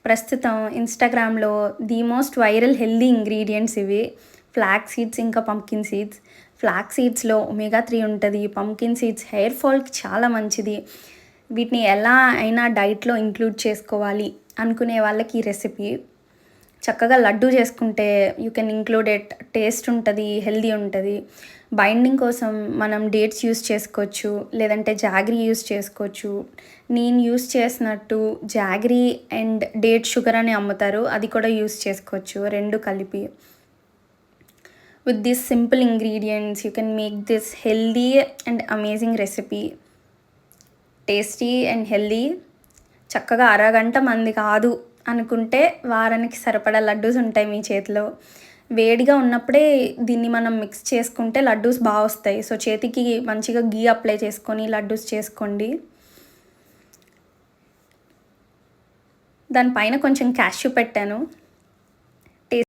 ప్రస్తుతం ఇన్‌స్టాగ్రామ్‌లో the most viral healthy ingredients ఇవి. ఫ్లాక్స్ సీడ్స్ ఇంకా పంప్కిన్ సీడ్స్. ఫ్లాక్స్ సీడ్స్‌లో ఒమేగా 3 ఉంటది. పంప్కిన్ సీడ్స్ హెయిర్ ఫాల్‌కి చాలా మంచిది. వీటిని ఎలా అయినా డైట్‌లో ఇంక్లూడ్ చేసుకోవాలి అనుకునే వాళ్ళకి ఈ రెసిపీ. చక్కగా లడ్డూ చేసుకుంటే you can include it. Taste ఉంటది, హెల్తీ ఉంటది. బైండింగ్ కోసం మనం డేట్స్ యూజ్ చేసుకోవచ్చు, లేదంటే జాగరీ యూజ్ చేసుకోవచ్చు. నేను యూజ్ చేసినట్టు జాగరీ అండ్ డేట్ షుగర్ అని అమ్ముతారు. అది కూడా యూజ్ చేసుకోవచ్చు 2 కలిపి. With this simple ingredients you can make this healthy and amazing recipe. Tasty and healthy. చక్కగా అరగంట మంది కాదు అనుకుంటే వారానికి సరిపడా లడ్డూస్ ఉంటాయి మీ చేతిలో. వేడిగా ఉన్నప్పుడే దీన్ని మనం మిక్స్ చేసుకుంటే లడ్డూస్ బా వస్తాయి. సో, చేతికి మంచిగా ఘీ అప్లై చేసుకొని లడ్డూస్ చేసుకోండి. దాని పైన కొంచెం క్యాష్యూ పెట్టాను.